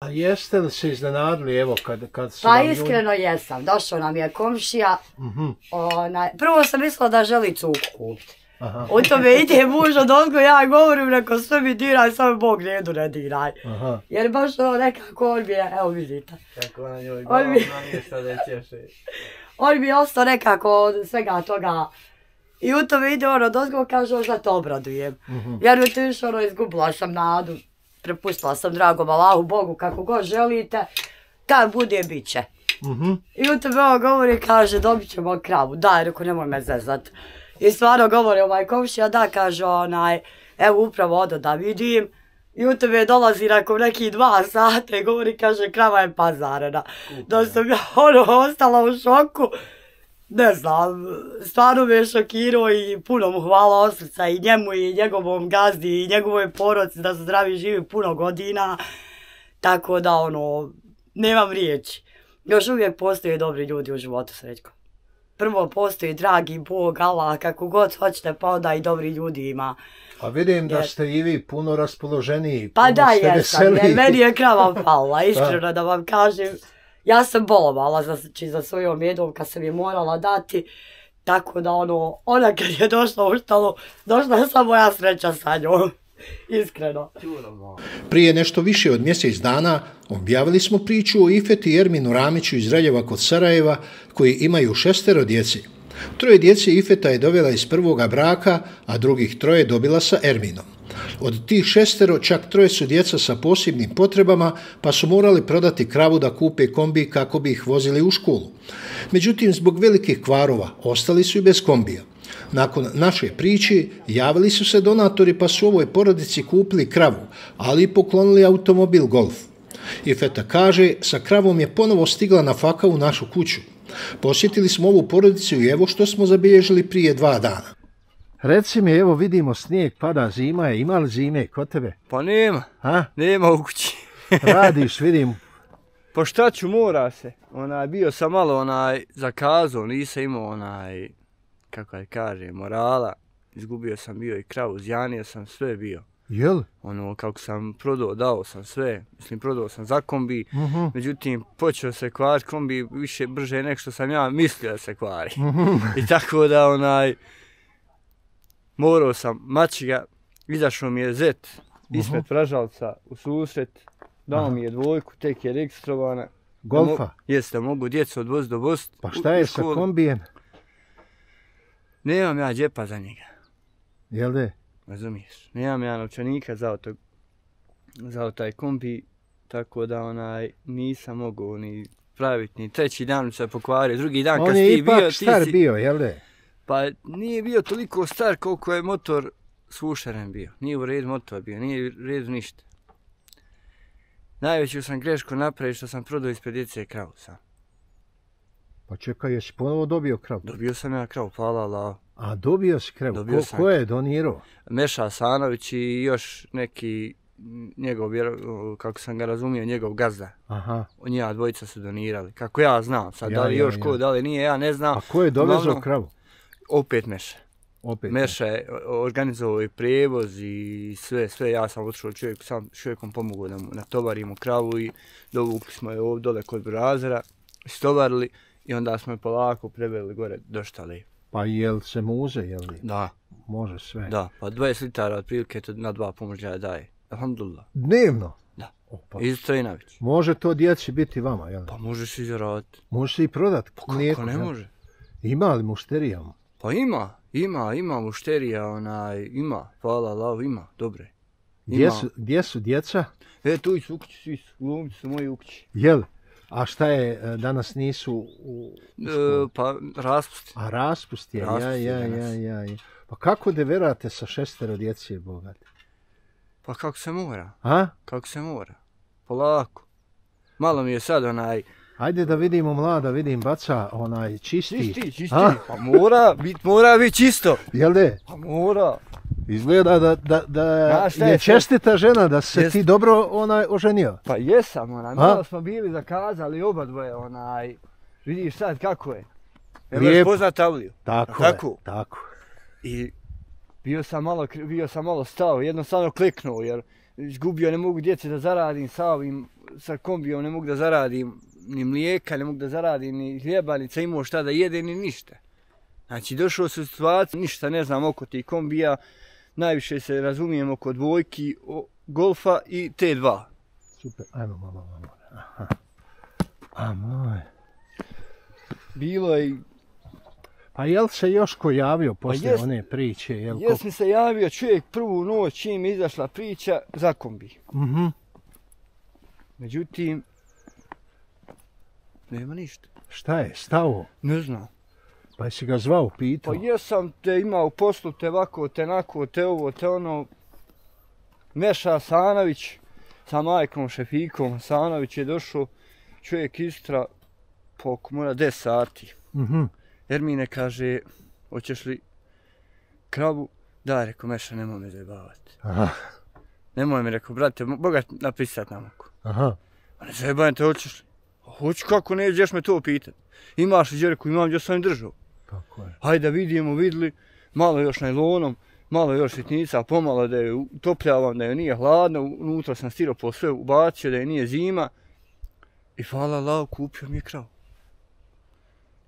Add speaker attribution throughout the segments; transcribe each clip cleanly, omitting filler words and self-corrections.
Speaker 1: A jeste li se iznenadili, evo, kad su
Speaker 2: Pa iskreno jesam, došao nam je komšija, prvo sam mislila da želi cuku kupiti. U tome ide muž od odgo, ja govorim, rekao sve mi diraj, samo Bog redu ne diraj. Jer baš ono nekako on mi je, evo vidite.
Speaker 3: Kako na njoj glavom namješta da je češe.
Speaker 2: On mi je ostao nekako od svega toga. I u tome ide ono od odgo, kaže on da te obradujem. Vjerujte više ono, izgubila sam nadu, prepustila sam dragom Allahu Bogu kako god želite, kad bude bit će. I u tome on govori, kaže dobit ćemo kravu, daj, reko nemoj me zezat. I stvarno govori ovaj komšija, da, kaže onaj, evo upravo odo da vidim. I u tebe dolazi nakon nekih 2 sata i govori, kaže, krava je pazarena. Da sam ja ostala u šoku. Ne znam, stvarno me je šokirao i puno mu hvala od srca i njemu i njegovom gazdi i njegovoj porodci da su zdravi i živi puno godina. Tako da nemam riječi. Još uvijek postoje dobri ljudi u životu, Srećko. Prvo postoji dragi Bog, Allah, kako god hoćete, pa onda i dobri ljudi ima.
Speaker 1: A vidim da ste i vi puno raspoloženiji,
Speaker 2: pa
Speaker 1: puno ste veseliji.
Speaker 2: Pa da, jesam, meni je krava pala, iskreno da vam kažem. Ja sam bolovala za svojom jedom kad sam je morala dati, tako da ona kad je došla u štalu, došla je samo moja sreća sa njom. Iskreno.
Speaker 4: Prije nešto više od mjesec dana objavili smo priču o Ifeti i Erminu Ramiću iz Raljeva kod Sarajeva, koji imaju 6 djece. 3 djece Ifeta je dovela iz prvoga braka, a drugih 3 dobila sa Erminom. Od tih 6 čak 3 su djeca sa posebnim potrebama, pa su morali prodati kravu da kupe kombi kako bi ih vozili u školu. Međutim, zbog velikih kvarova ostali su i bez kombija. Nakon naše priče javili su se donatori pa su ovoj porodici kupili kravu, ali i poklonili automobil Golf. Ifeta kaže, sa kravom je ponovo stigla na faka u našu kuću. Posjetili smo ovu porodicu i evo što smo zabilježili prije 2 dana.
Speaker 1: Reci mi, evo vidimo snijeg, pada zima je, ima li zime kod tebe?
Speaker 3: Pa nema, nema u kući.
Speaker 1: Radiš, vidim.
Speaker 3: Pa šta ću, mora se. Bio sam malo zakazao, nisam imao kako da kažem, morala. Izgubio sam bio i kravu, zjanio sam, sve bio.
Speaker 1: Jel?
Speaker 3: Kako sam prodao, dao sam sve. Mislim, prodao sam za kombi. Međutim, počeo se kvari kombi više brže nek što sam ja mislio da se kvari. I tako da morao sam maći ga, izašao mi je zet ispred Pražalca u susret, dao mi je 2, tek je registrovana.
Speaker 1: Golfa?
Speaker 3: Jeste, mogu djecu odvoziti do Bost.
Speaker 1: Pa šta je sa kombijem?
Speaker 3: Nemam ja džepa za njega.
Speaker 1: Jel de?
Speaker 3: Razumiješ, nemam ja novčanika za taj kombi, tako da nisam mogao ni praviti, ni 3. dan se pokvario, drugi dan kad si ti bio...
Speaker 1: On je ipak star bio, jel de?
Speaker 3: Pa nije bio toliko star koliko je motor s ušaren bio. Nije u redu motor bio, nije u redu ništa. Najveću sam grešku napravio što sam prodao ispred djece kravu sam.
Speaker 1: Pa čekaj, jesi ponovo dobio kravu?
Speaker 3: Dobio sam ja kravu, hvala Allah.
Speaker 1: A dobio si kravu? Ko je donirao?
Speaker 3: Meša Asanović i još neki njegov, kako sam ga razumio, njegov gazda. Njega 2 su donirali. Kako ja znam sad, da li još ko, da li nije, ja ne znam.
Speaker 1: A ko je dovezao kravu?
Speaker 3: Opet Meša. Meša je organizovao i prijevoz i sve. Ja sam otišao čovjekom pomogao da mu natovarimo kravu i dovukli smo je ovdje dole kod Burazera, istovarili i onda smo je polako preveli gore do štale.
Speaker 1: Pa jel se muze, jel li?
Speaker 3: Da.
Speaker 1: Može sve.
Speaker 3: Da, pa 20 litara otprilike na 2 pomožnjaja daje. Alhamdulillah.
Speaker 1: Dnevno?
Speaker 3: Da. Iz Trejnavić.
Speaker 1: Može to djeci biti vama, jel?
Speaker 3: Pa možeš i zaraditi.
Speaker 1: Možeš i prodati.
Speaker 3: Pa kako ne može?
Speaker 1: Ima li mušterija?
Speaker 3: Pa ima mušterija, ima, hvala Allah, ima, dobre.
Speaker 1: Gdje su djeca?
Speaker 3: Tu su u kući, svi su, glumci su moji u kući.
Speaker 1: Jel? A šta je, danas nisu u
Speaker 3: pa raspust.
Speaker 1: A raspust je, ja. Pa kako da verate sa 6 djece, bogate?
Speaker 3: Pa kako se mora.
Speaker 1: A?
Speaker 3: Kako se mora. Polako. Malo mi je sad
Speaker 1: Ajde da vidimo mlada, vidim baca čisti.
Speaker 3: Čisti. Pa mora biti čisto.
Speaker 1: Jel de?
Speaker 3: Pa mora.
Speaker 1: Izgleda da je čestita žena, da se ti dobro oženio.
Speaker 3: Pa jesam, malo smo bili zakazali oba dvoje, vidiš sad kako je. Evo poznat Avliju.
Speaker 1: Tako.
Speaker 3: I bio sam malo stao, jednostavno kliknuo, jer izgubio, ne mogu djece da zaradim sa ovim, sa kombijom ne mogu da zaradim ni mlijeka, ne mogu da zaradim ni hljeba, ni imao šta da jede, ni ništa. Znači, došao sam u situaciju, ništa ne znam oko tih kombija, najviše se razumijem oko dvojki, golfa i T2.
Speaker 1: Super, ajmo malo. Aha. A moj.
Speaker 3: Bilo je...
Speaker 1: Pa jel se još ko javio poslije one priče?
Speaker 3: Jes mi se javio čovjek prvu noć čim je izašla priča za kombi. Međutim, nema ništa.
Speaker 1: Šta je, stavo?
Speaker 3: Ne znam.
Speaker 1: Pa jesi ga zvao, pitao?
Speaker 3: Pa jesam te imao u poslu, te ovako, te nako, te ovo, te ono. Meša Asanović sa majkom Šefikom. Asanović je došao, čovjek Istra, po oko mora 10 sati. Ermine kaže, hoćeš li kravu? Da, rekao, Meša, nemoj me zajebavati. Nemoj mi, rekao, brate, Boga napisat namoku. A ne zajebavim te, hoćeš li? Hoću, kako ne, gdješ me to pitat? Imaš li, Đerku, imam, gdje sam im držao.
Speaker 1: Tako je.
Speaker 3: Hajde da vidimo, vidli, malo još najlonom, malo još sitnica, pomalo da je utopljavam, da je nije hladno, unutra sam stiropor sve ubacio, da je nije zima. I hvala Allah, kupio mi je kravu.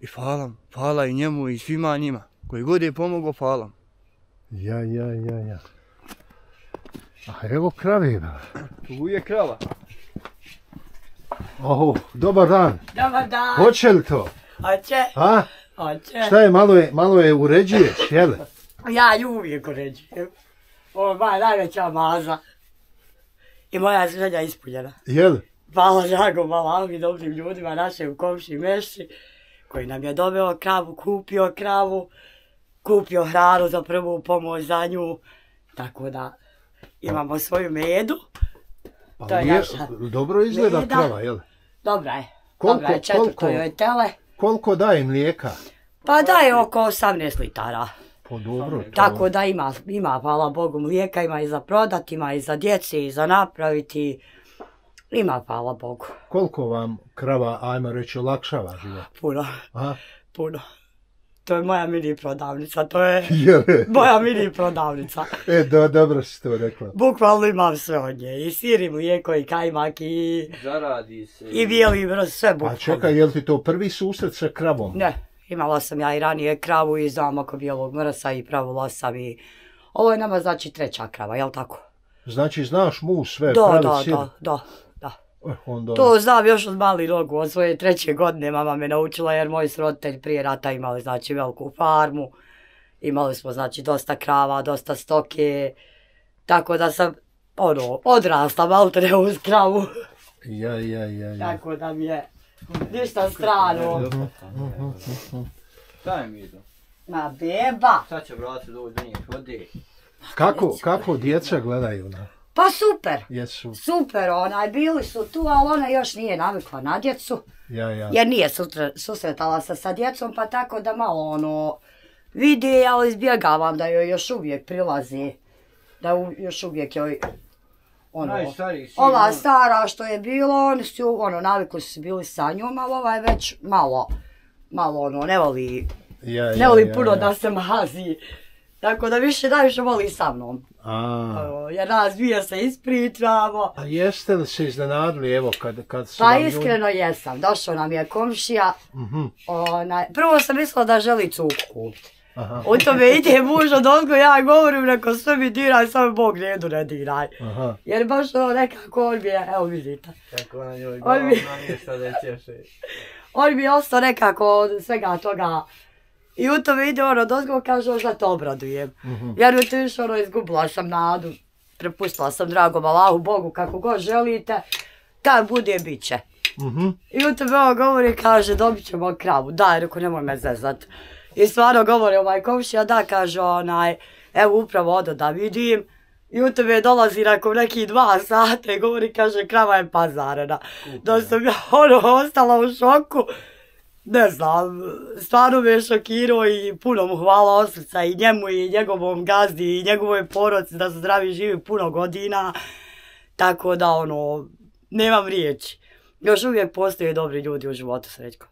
Speaker 3: I hvala i njemu i svima njima. Koji god je pomogao, hvala.
Speaker 1: Ja. A evo krave.
Speaker 3: Tu je krava.
Speaker 1: Dobar dan.
Speaker 2: Dobar dan.
Speaker 1: Hoće li to?
Speaker 2: Hoće.
Speaker 1: A?
Speaker 2: Hoće.
Speaker 1: Šta je, malo je uređuješ, jel?
Speaker 2: Ja ju uvijek uređujem. Ovo je moja najveća maza. I moja želja ispunjena.
Speaker 1: Jel?
Speaker 2: Hvala dragom Allahu i dobrim ljudima, našem komši Meši, koji nam je doveo kravu, kupio kravu, kupio hranu za prvu pomoć za nju. Tako da imamo svoju medu.
Speaker 1: To je naša dobro izgleda meda. Krava, jel?
Speaker 2: Dobra je. Dobra je, četvrto joj tele.
Speaker 1: Koliko daje mlijeka?
Speaker 2: Pa daje oko 18 litara.
Speaker 1: Pa dobro.
Speaker 2: Tako da ima, hvala Bogu, mlijeka, ima i za prodat, ima i za djeci, i za napraviti. Ima, hvala Bogu.
Speaker 1: Koliko vam krava, ajmo reći, olakšava život?
Speaker 2: Puno.
Speaker 1: Aha.
Speaker 2: Puno. To je moja mini prodavnica, to je moja mini prodavnica.
Speaker 1: Dobro si to rekla.
Speaker 2: Bukvalno imam sve od nje, i sir, i mlijeko, i kajmak, i...
Speaker 3: Zaradi se.
Speaker 2: I bijeli brz, sve bukvalno.
Speaker 1: A čekaj, je li ti to prvi susret sa kravom?
Speaker 2: Ne, imala sam ja i ranije kravu i znam oko bijelog mrsa i pravila sam i... Ovo je nama znači 3. krava, jel tako?
Speaker 1: Znači znaš mu sve, pravi sir?
Speaker 2: Da.
Speaker 1: Onda...
Speaker 2: To znam još od mali nogu, od svoje 3. godine mama me naučila jer moji su roditelji prije rata imali znači veliku farmu. Imali smo znači dosta krava, dosta stoke, tako da sam odrasla maltene uz kravu.
Speaker 1: Ja.
Speaker 2: Tako da mi je ništa strano.
Speaker 3: Šta je mi to?
Speaker 2: Ma beba!
Speaker 3: Sad će brate doći do njih vode.
Speaker 1: Kako djeca gledaju na?
Speaker 2: Pa super,
Speaker 1: Jesu.
Speaker 2: Super, bili su tu, ali ona još nije navikla na djecu.
Speaker 1: Ja.
Speaker 2: Jer nije susretala se sa djecom, pa tako da malo vidi, ali izbjegavam da joj još uvijek prilazi. Da još uvijek joj, ova stara što je bilo, oni su, navikli su bili sa njom, ali ovaj već malo ne voli, puno da se mazi. Tako da najviše voli sa mnom. Jer nas dvije se ispričamo.
Speaker 1: A jeste li se iznenadili, evo, kad su
Speaker 2: Pa iskreno jesam. Došao nam je komšija. Prvo sam mislila da želi cuku kupiti. U tome ide muž od odgo, ja govorim, rekao sve mi diraj, samo Bog redu ne diraj. Jer baš nekako on mi je, evo vidite.
Speaker 3: Kako na njoj glavom namješta da je češe.
Speaker 2: On mi je ostao nekako od svega toga. I u tome ide od ozgo, kaže, da te obradujem. Jer mi tiš, izgubila sam nadu, prepustila sam dragom Allahu, Bogu, kako god želite, kad bude, bit će. I u tome ovo govori, kaže, dobit ćemo kravu, daj, reko, nemoj me zezat. I stvarno govori ovaj komšija, da, kaže, evo upravo odo da vidim. I u tebe dolazi nakon nekih 2 sata i govori, kaže, krava je pazarena. Da sam ja ostala u šoku. Ne znam, stvarno me je šokirao i puno mu hvala od srca i njemu i njegovom gazdi i njegovoj porodci da su zdravi i živi puno godina. Tako da nemam riječi. Još uvijek postoje dobri ljudi u životu, Srećko.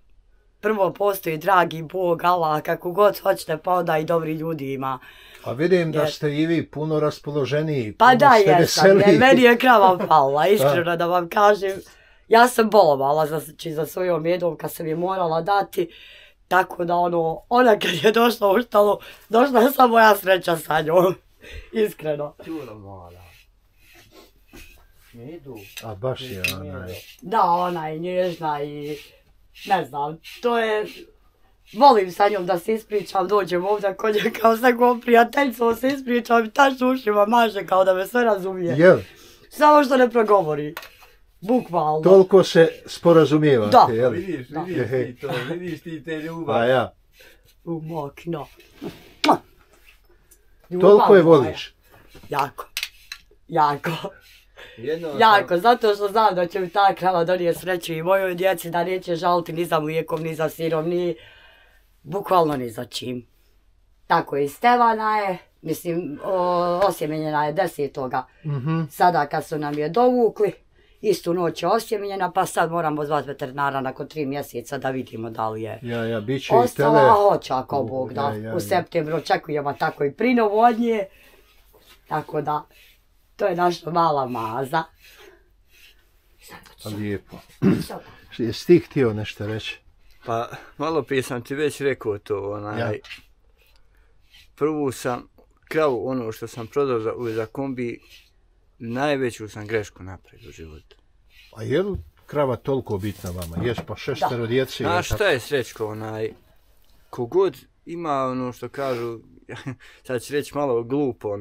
Speaker 2: Prvo postoji dragi Bog, Allah, kako god hoćete, pa onda i dobri ljudi ima.
Speaker 1: Pa vidim da ste i vi puno raspoloženiji,
Speaker 2: pa
Speaker 1: puno ste veseliji.
Speaker 2: Pa da jesam, jer meni je krava pala, iskreno da vam kažem. Ja sam bolovala za svojom jedom kad sam je morala dati, tako da ona kad je došla u štalu, došla je samo moja sreća sa njom, iskreno.
Speaker 3: Čula mala.
Speaker 1: A baš je onaj...
Speaker 2: Da, ona je nježna i ne znam, to je... Volim sa njom da se ispričam, dođem ovdje kod nje kao s nekom prijateljicom se ispričam i tačno ušima maže kao da me sve razumije.
Speaker 1: Jel?
Speaker 2: Samo što ne progovori. Bukvalno.
Speaker 1: Toliko se sporazumijevate,
Speaker 2: da.
Speaker 1: jel?
Speaker 3: Vidiš ti te ljubav.
Speaker 1: A ja.
Speaker 2: Makno.
Speaker 1: Toliko je voliš?
Speaker 2: Jako. Jako, zato što znam da će mi ta krava donijeti sreću i mojoj djeci, da neće žaliti ni za mlijekom, ni za sirom, ni... Bukvalno ni za čim. Tako i Stevana je, mislim, osjemenjena je 10. Sada kad su nam je dovukli, istu noć je osjemenjena, pa sad moramo zvati veterinara nakon 3 mjeseca da vidimo da li je
Speaker 1: biće i
Speaker 2: ostala, a hoće ako Bog da. U septembru očekujemo tako i prinovu od nje, tako da, to je naša mala maza.
Speaker 1: Lijepo. Jesi ti htio nešto reći?
Speaker 3: Pa, malo prije sam ti već rekao to, prvu sam, kravu ono što sam prodao za kombi, najveću sam grešku napravio u životu.
Speaker 1: A je li krava toliko bitna vama? Jes pa 6 djece?
Speaker 3: Znaš šta je Srećko, kogod ima ono što kažu, sad ću reći malo glupo,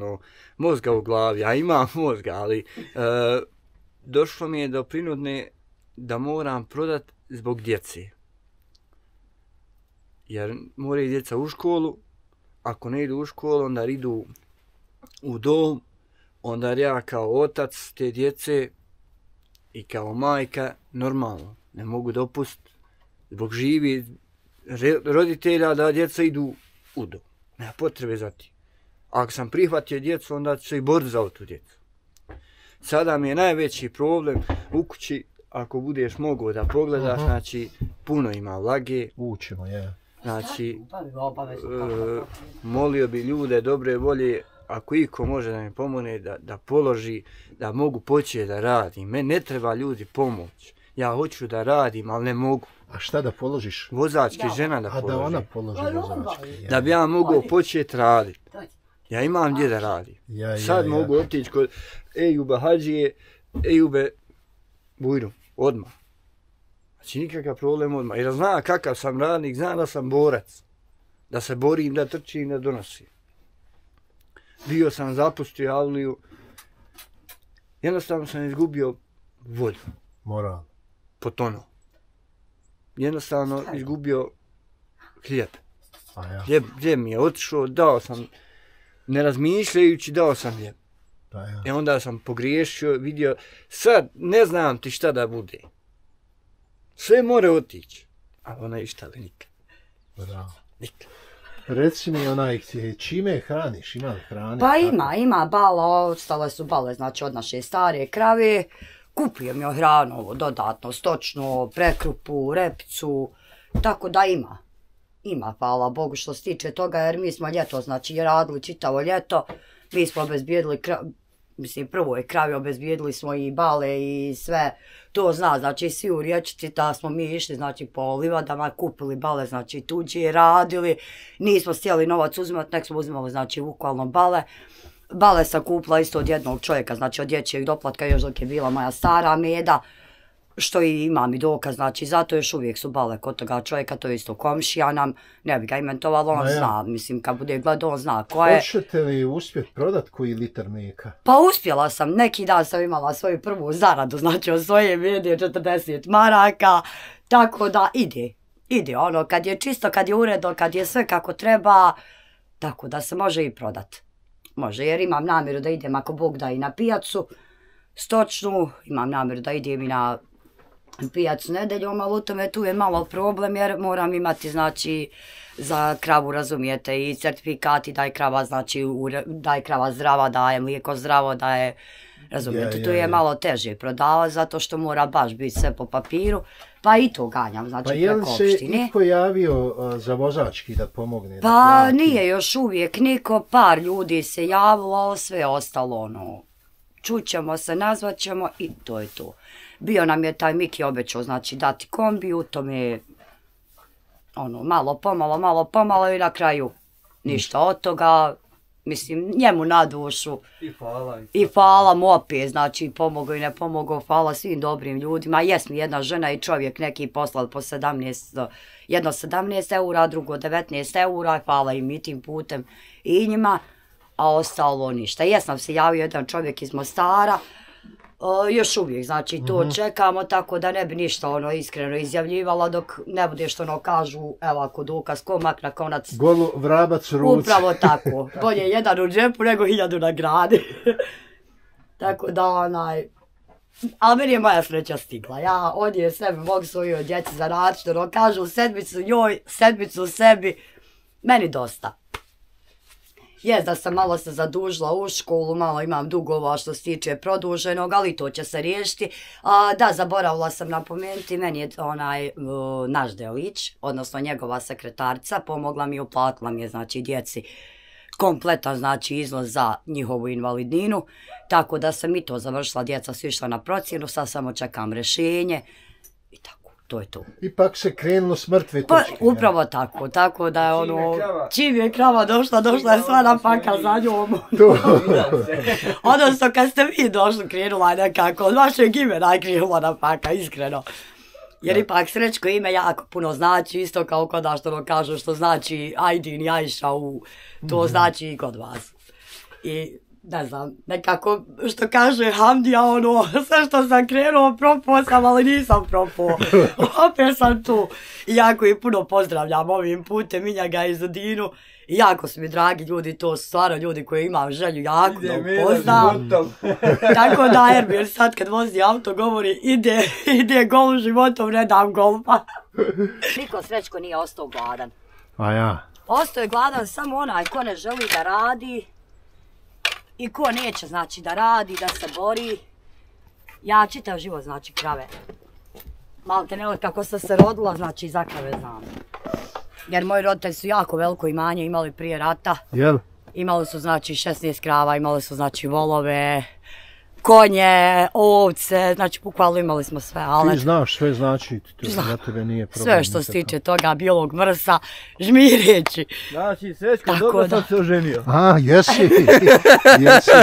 Speaker 3: mozga u glavi, ja imam mozga, ali došlo mi je do prinudne da moram prodat zbog djece. Jer moraju djeca u školu, ako ne idu u školu, onda idu u dom, onda ja kao otac te djece i kao majka normalno ne mogu dopustiti zbog živi roditelja da djeca idu u dom. Nema potrebe za ti. Ako sam prihvatio djecu, onda ću se i boriti za tu djecu. Sada mi je najveći problem u kući, ako budeš mogao da pogledaš, znači puno ima vlage.
Speaker 1: Učimo, je.
Speaker 3: Znači, molio bi ljude dobre volje, ako iko može da mi pomogne, da položi, da mogu početi da radim. Meni ne treba ljudi pomoć. Ja hoću da radim, ali ne mogu.
Speaker 1: A šta da položiš?
Speaker 3: Vozački, žena da položi.
Speaker 1: A da ona položi vozački.
Speaker 3: Da bi ja mogao početi raditi. Ja imam gdje da radim. Sad mogu otići kod Ejuba Hadžije, Ejube Bujru, odmah. Znači nikakav problem odmah. Jer zna kakav sam radnik, zna da sam borac. Da se borim, da trčim, da donosim. Bio sam zapustio avliju. Jednostavno sam izgubio volju.
Speaker 1: Moral.
Speaker 3: Potonuo. Jednostavno izgubio hljeb. Hljeb mi je otišao, dao sam, ne razmišljajući, dao sam hljeb. I onda sam pogriješio, vidio, sad ne znam ti šta da bude. Sve more otići, ali ona išta li nikad.
Speaker 1: Bravo.
Speaker 3: Nikad.
Speaker 1: Reci mi čime hraniš, ima li hrane?
Speaker 2: Pa ima bala, ostale su bale, znači od naše stare krave. Kupujem joj hranu, dodatno, stočnu, prekrupu, repicu, tako da ima. Ima, hvala Bogu što se tiče toga, jer mi smo ljeto, znači radili čitavo ljeto, mi smo obezbijedili, prvo je kravi, obezbijedili smo i bale i sve, to zna, znači svi u Riječiti, da smo mi išli, znači po livadama, kupili bale, znači tuđe, radili, nismo htjeli novac uzimati, nek smo uzimali, znači bukvalno bale. Bale sam kupila isto od jednog čovjeka, znači od dječjeg doplatka, još dok je bila moja stara meda, što i imam i dokaz, znači zato još uvijek su bale kod toga čovjeka, to je isto komšija nam, ne bi ga imentovalo, on zna, mislim kad bude gledao on zna ko je.
Speaker 1: Hoćete li uspjeti prodat koji litar mlijeka?
Speaker 2: Pa uspjela sam, neki dan sam imala svoju prvu zaradu, znači od svoje mede 40 maraka, tako da ide ono, kad je čisto, kad je uredno, kad je sve kako treba, tako da se može i prodat. Može, jer imam namjeru da idem ako Bog da i na pijacu stočnu, imam namjeru da idem i na pijacu nedeljom, ali u tome tu je malo problem jer moram imati, znači, za kravu, razumijete, i certifikati da je krava, znači, da je krava zdrava, da je mlijeko zdravo, da je, razumijete, tu je malo teže prodavati zato što mora baš biti sve po papiru, pa i to ganjam, znači, preko opštine.
Speaker 1: Pa je li se iko javio za vozački da pomogne?
Speaker 2: Pa nije još uvijek niko, par ljudi se javilo, sve ostalo ono, čućemo se, nazvaćemo i to je to. Bio nam je taj Miki obećao, znači dati kombi, u tome malo pomalo i na kraju ništa od toga. Mislim, njemu na dušu. I hvala mu opet, znači pomogao i ne pomogao, hvala svim dobrim ljudima. Jes mi jedna žena i čovjek neki poslali po 17, jedno 17 eura, drugo 19 eura, hvala im i tim putem i njima, a ostalo ništa. Jesam se javio jedan čovjek iz Mostara, još uvijek, znači to čekamo, tako da ne bi ništa iskreno izjavljivala dok ne bude što kažu, evo ako dokaz, ko makna konac.
Speaker 1: Golu vrabac u ruci.
Speaker 2: Upravo tako, bolje jedan u džepu nego 1000 na gradi. Tako da ali meni je moja sreća stigla, ja od nje sebi mogu svojoj djeci zaraditi, kažu sedmicu njoj, sedmicu sebi, meni dosta. Jes da sam malo se zadužila u školu, malo imam dugova što se tiče produženog, ali to će se riješiti. Da, zaboravila sam napomenuti, meni je naš Delić, odnosno njegova sekretarca, pomogla mi i uplatila mi je, znači, djeci kompletan, znači, iznos za njihovu invalidninu, tako da sam i to završila, djeca su išla na procjenu, sad samo čekam rješenje i tako. To je to.
Speaker 1: Ipak se krenulo s mrtve točke.
Speaker 2: Upravo tako, tako da je čim je krava došla je sva napaka za njom. Odnosno kad ste vi došli, krenula je nekako, od vašeg imena je krenula napaka, iskreno. Jer ipak Srećko ime jako puno znači, isto kao kod nas što kažu što znači Ajdin i Ajša, to znači i kod vas. I ne znam, nekako što kaže Hamdija, sve što sam krenuo propao sam, ali nisam propao. Opet sam tu. I jako i puno pozdravljam ovim putem i njega i Zudinu. I jako su mi dragi ljudi, to su stvarno ljudi koji imam želju jako da upoznam. Tako da Erbil sad kad vozi auto govori ide gol životom, ne dam golfa. Niko Srećko nije ostao gladan.
Speaker 1: A ja?
Speaker 2: Ostao je gladan samo onaj ko ne želi da radi. I ko neće, znači, da radi, da se bori. Ja čitav život, znači, krave. Malte ne, kako sam se rodila, znači, za krave znam. Jer moji roditelji su jako veliko imanje imali prije rata.
Speaker 1: Jel?
Speaker 2: Imali su, znači, 16 krava, imali su, znači, volove, konje, ovce, znači, bukvalno imali smo sve.
Speaker 1: Ti znaš sve, znači, za tebe nije problem.
Speaker 2: Sve što se tiče toga bijelog mrsa, žmireći.
Speaker 3: Znači, Srećko, dobro sam se oženio.
Speaker 1: A, jesi,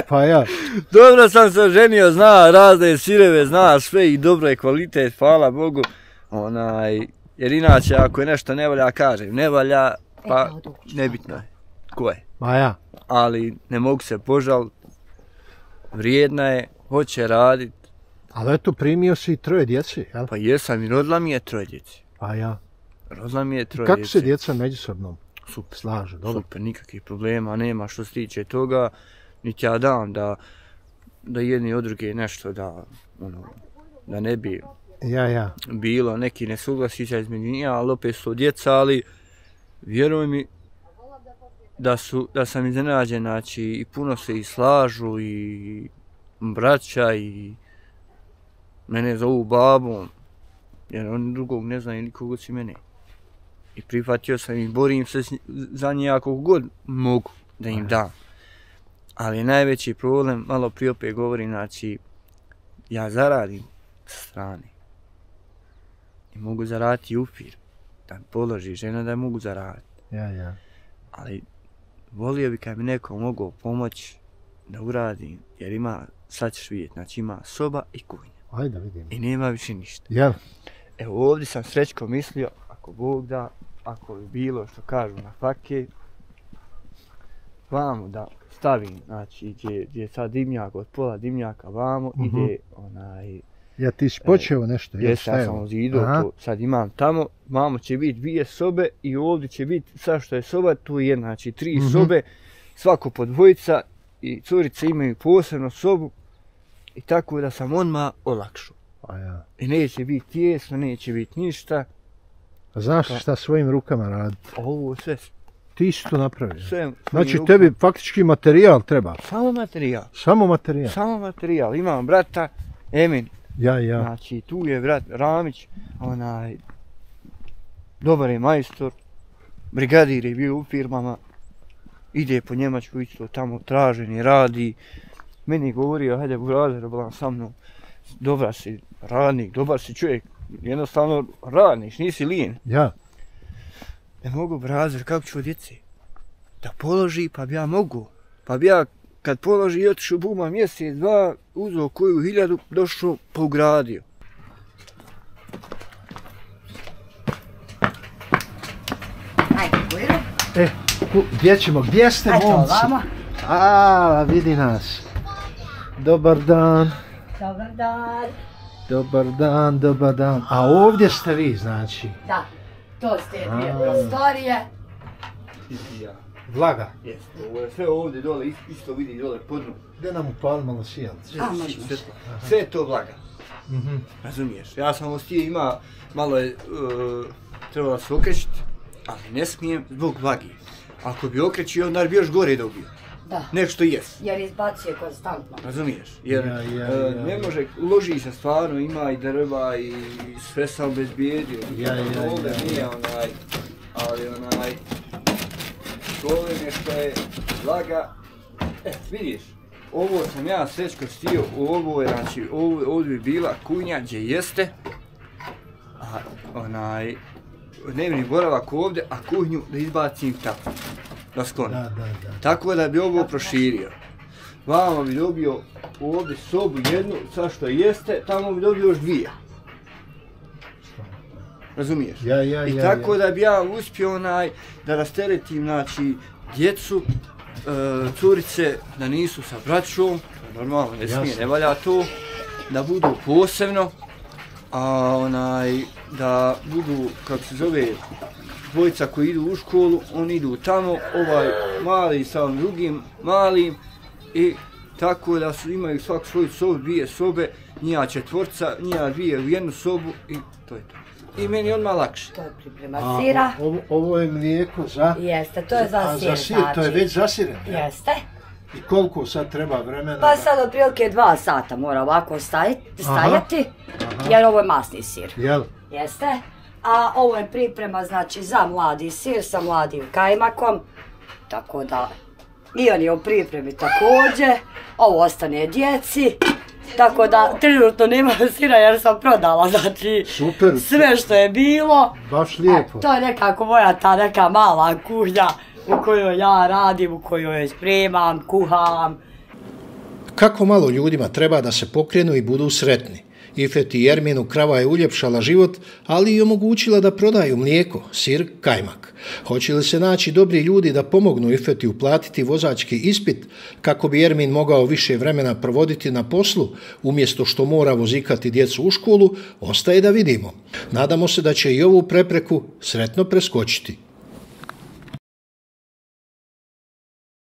Speaker 1: pa ja.
Speaker 3: Dobro sam se oženio, zna razne sireve, zna sve i dobro je kvalitet, hvala Bogu. Jer inače, ako je nešto ne valja, kažem, ne valja, pa nebitno je. Ko je?
Speaker 1: Ma ja.
Speaker 3: Ali ne mogu se požaliti. Vrijedna je, hoće radit.
Speaker 1: Ali eto, primio si i 3 djece, jel?
Speaker 3: Pa jesam i rodila mi je 3 djece.
Speaker 1: Pa ja.
Speaker 3: Rodila mi je 3 djece.
Speaker 1: Kako se djeca međusobno slažu, dobro?
Speaker 3: Super, nikakvih problema nema što se tiče toga. Niti ja dam da jedni od druge nešto da ne bi bilo neki nesuglasića između njih, ali opet su djeca, ali vjeruj mi da sam iznenađen, znači i puno se i slažu i braća i mene zovu babom, jer oni drugog ne znaju nikog osim mene. I prihvatio sam i borim se za njih ako god mogu da im dam. Ali najveći problem, malo prije opet govorim, znači ja zaradim sa strane. I mogu zaraditi u firmu, da mi položi žena da mogu zaraditi.
Speaker 1: Ja.
Speaker 3: Ali volio bi kad mi neko mogao pomoći da uradim, jer ima, sad ćeš vidjeti, znači ima soba i kuhinja.
Speaker 1: Ajde vidim.
Speaker 3: I nema više ništa.
Speaker 1: Jel?
Speaker 3: Evo ovdje sam Srećko mislio, ako Bog da, ako bi bilo što kažu na fake, vamo da stavim, znači gdje je sad dimnjak, od pola dimnjaka vamo ide
Speaker 1: Ja ti si počeo nešto,
Speaker 3: jel šta je? Ja sam zidu, sad imam tamo, vamo će biti 2 sobe i ovdje će biti, sad što je soba, tu je znači 3 sobe, svako po 2 i curice imaju posebnu sobu i tako da sam odmah olakšao. I neće biti tijesno, neće biti ništa.
Speaker 1: A znaš šta svojim rukama raditi?
Speaker 3: Ovo sve.
Speaker 1: Ti si to napravio.
Speaker 3: Znači
Speaker 1: tebi faktički materijal treba.
Speaker 3: Samo materijal.
Speaker 1: Samo materijal.
Speaker 3: Imam brata, Emin.
Speaker 1: Ja.
Speaker 3: Znači tu je brat Ramić, dobar je majstor, brigadir je bio u firmama, ide po Njemačku isto tamo tražen i radi. Meni je govorio, hajde burazer, bolan sa mnom, dobar si radnik, dobar si čovjek, jednostavno radniš, nisi lijen.
Speaker 1: Ja.
Speaker 3: Ne mogu, Brazer, kako ću djeci? Da položi, pa bi ja mogu. Pa bi ja, kad položi i otišu buma mjesec, dva, uzeo koju 1000, došao, pogradio.
Speaker 1: Gdje ćemo? Gdje ste, momci? A, vidi nas. Dobar dan.
Speaker 2: Dobar dan.
Speaker 1: Dobar dan, dobar dan. A ovdje ste vi, znači?
Speaker 2: Da, to ste dvije prostorije.
Speaker 1: Vlaga?
Speaker 3: Jeste, ovo je sve ovdje dole, isto vidi dole pod dnu.
Speaker 1: Gdje nam upali malo sijalice?
Speaker 3: Sve je to vlaga. Razumiješ? Ja sam ovo stije ima, malo je trebalo se okrećiti, ali ne smijem zbog vlagi. Ako bi okrećio, onda bi još gore dobio.
Speaker 2: Da.
Speaker 3: Nešto jes.
Speaker 2: Jer izbacuje konstantno.
Speaker 3: Razumiješ? Jer ne može, uloži se stvarno, ima i drva i sve sam obezbijedio. Ovdje nije ali problem je što je vlaga. Vidiš, ovo sam ja sve skrstio, ovo je, znači, ovdje bi bila kunja gdje jeste, a dnevni boravak ovdje, a kuhnju da izbacim tamo, da sklonim. Tako da bi ovo proširio. Vama bi dobio ovdje sobu jednu, sad što jeste, tamo bi dobio još 2. Razumiješ? I tako da bi ja uspio da rasteretim, znači, djecu, curice, da nisu sa braćom, normalno ne smije, ne valja to, da budu posebno, a da budu, kako se zove, dvojica koji idu u školu, oni idu tamo, ovaj mali sa ovim drugim malim i tako da imaju svak svoju sobu, 2 sobe, njija 4, njija 2 u jednu sobu i to je to. I meni je odmah lakše.
Speaker 2: To je priprema sira.
Speaker 1: Ovo je mlijeko za...
Speaker 2: Jeste, to je za sir.
Speaker 1: A za sir, to je već zasireno?
Speaker 2: Jeste.
Speaker 1: I koliko sad treba vremena?
Speaker 2: Pa sad otprilike 2 sata mora ovako stajati, jer ovo je masni sir.
Speaker 1: Jel?
Speaker 2: Jeste. A ovo je priprema, znači, za mladi sir sa mladim kajmakom. Tako da, i on je u pripremi također. Ovo ostane djeci. Tako da, trenutno nema sira jer sam prodala, znači, sve što je bilo.
Speaker 1: Baš lijepo.
Speaker 2: To je nekako moja ta neka mala kuhnja u kojoj ja radim, u kojoj spremam, kuham.
Speaker 4: Kako malo ljudima treba da se pokrenu i budu sretni. Ifeti i Erminu krava je uljepšala život, ali i omogućila da prodaju mlijeko, sir, kajmak. Hoće li se naći dobri ljudi da pomognu Ifeti uplatiti vozački ispit kako bi Ermin mogao više vremena provoditi na poslu, umjesto što mora vozikati djecu u školu, ostaje da vidimo. Nadamo se da će i ovu prepreku sretno preskočiti.